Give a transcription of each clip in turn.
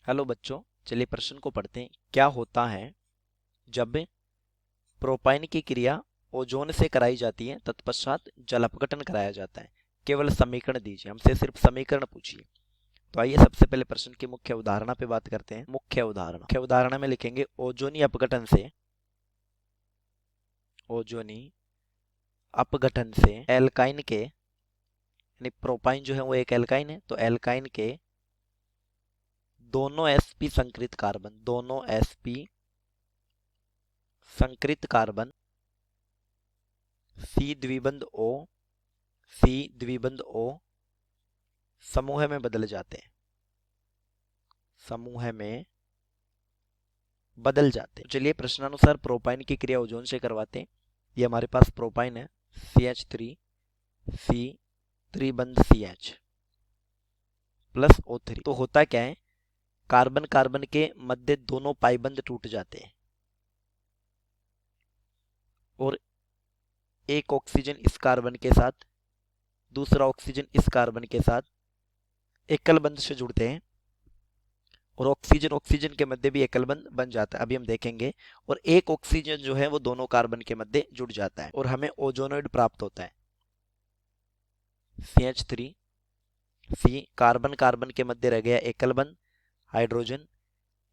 Hello बच्चों, चलिए प्रश्न को पढ़ते हैं। क्या होता है जब प्रोपाइन की क्रिया ओजोन से कराई जाती है तत्पश्चात जल अपघटन कराया जाता है? केवल समीकरण दीजिए, हमसे सिर्फ समीकरण पूछिए। तो आइए सबसे पहले प्रश्न की मुख्य अवधारणा पे बात करते हैं। मुख्य उदाहरण में लिखेंगे ओजोनी अपघटन से एल्काइन के, यानी प्रोपाइन जो है वो एक एल्काइन है, तो एल्काइन के दोनों sp संकृत कार्बन सी द्विबंध O समूह में बदल जाते हैं। चलिए प्रश्नानुसार प्रोपाइन की क्रिया ओजोन से करवाते हैं। ये हमारे पास प्रोपाइन है CH3 त्रिबंध CH प्लस O3। तो होता क्या है, कार्बन कार्बन के मध्य दोनों पाइबंध टूट जाते हैं और एक ऑक्सीजन इस कार्बन के साथ, दूसरा ऑक्सीजन इस कार्बन के साथ एकल बंध से जुड़ते हैं और ऑक्सीजन ऑक्सीजन के मध्य भी एकल बंध बन जाता है, अभी हम देखेंगे। और एक ऑक्सीजन जो है वो दोनों कार्बन के मध्य जुड़ जाता है और हमें ओजोनोइड प्राप्त होता है। CH3 कार्बन कार्बन के मध्य रह गया एकल बंध हाइड्रोजन,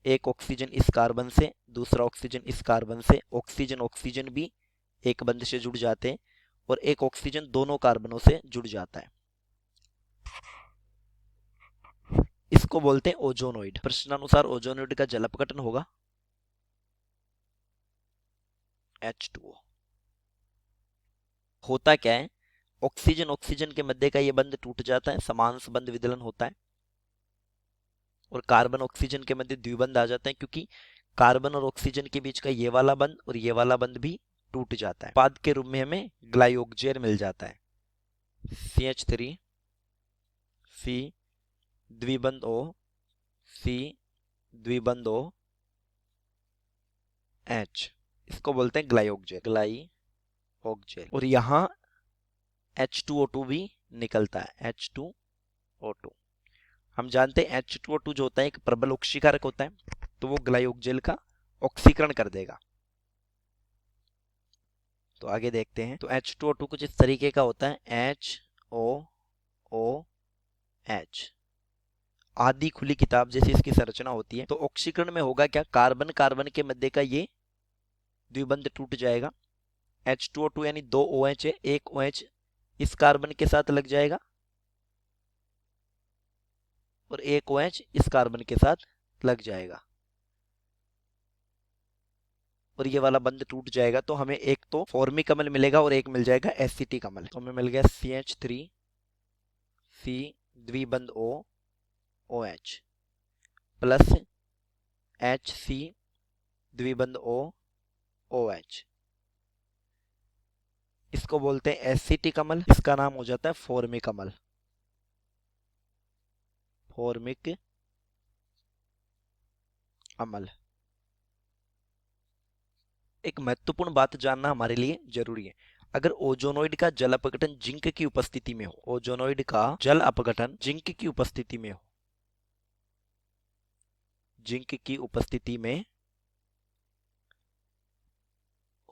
एक ऑक्सीजन इस कार्बन से, दूसरा ऑक्सीजन इस कार्बन से, ऑक्सीजन ऑक्सीजन भी एक बंध से जुड़ जाते हैं और एक ऑक्सीजन दोनों कार्बनों से जुड़ जाता है। इसको बोलते हैं ओजोनोइड। प्रश्नानुसार ओजोनोइड का जल अपघटन होगा H2O। होता क्या है, ऑक्सीजन ऑक्सीजन के मध्य का ये बंध टूट जाता है, समान बंध विदलन होता है और कार्बन ऑक्सीजन के मध्य द्विबंध आ जाते हैं, क्योंकि कार्बन और ऑक्सीजन के बीच का ये वाला बंध और ये वाला बंध भी टूट जाता है। उत्पाद के रूप में हमें ग्लाइकोजेन मिल जाता है CH3 द्विबंध C द्विबंध H, इसको बोलते हैं ग्लाइकोजेन। और यहाँ H2O2 भी निकलता है H2O2। हम जानते हैं H2O2 जो होता है एक प्रबल ऑक्सीकारक होता है, तो वो ग्लाइकोजेन का ऑक्सीकरण कर देगा। तो आगे देखते हैं। तो H2O2 कुछ इस तरीके का होता है HOOH, आधी खुली किताब जैसी इसकी संरचना होती है। तो ऑक्सीकरण में होगा क्या, कार्बन कार्बन के मध्य का ये द्विबंध टूट जाएगा। H2O2 यानी दो OH है, एक OH इस कार्बन के साथ लग जाएगा और एक OH इस कार्बन के साथ लग जाएगा और ये वाला बंध टूट जाएगा। तो हमें एक तो फॉर्मिक अम्ल मिलेगा और एक मिल जाएगा एसिटिक अम्ल। तो हमें मिल गया CH3 द्विबंध OH plus HC द्विबंध OH। इसको बोलते हैं एसिटिक अम्ल, इसका नाम हो जाता है फॉर्मिक अम्ल। एक महत्वपूर्ण बात जानना हमारे लिए जरूरी है। अगर ओजोनोइड का जल अपघटन जिंक की उपस्थिति में हो, ओजोनोइड का जल अपघटन जिंक की उपस्थिति में हो, जिंक की उपस्थिति में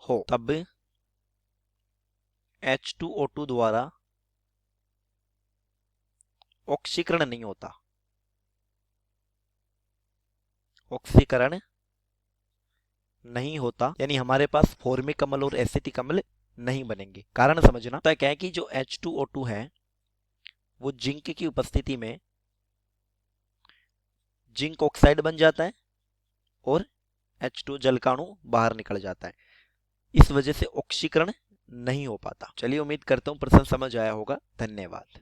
हो, तब H2O2 द्वारा ऑक्सीकरण नहीं होता। ऑक्सीकरण नहीं होता यानी हमारे पास फॉर्मिक अम्ल और एसिटिक अम्ल नहीं बनेंगे। कारण समझना, तो क्या है कि जो H2O2 है वो जिंक की उपस्थिति में जिंक ऑक्साइड बन जाता है और H2 जल का अणु बाहर निकल जाता है। इस वजह से ऑक्सीकरण नहीं हो पाता। चलिए उम्मीद करता हूं प्रश्न समझ आया होगा। धन्यवाद।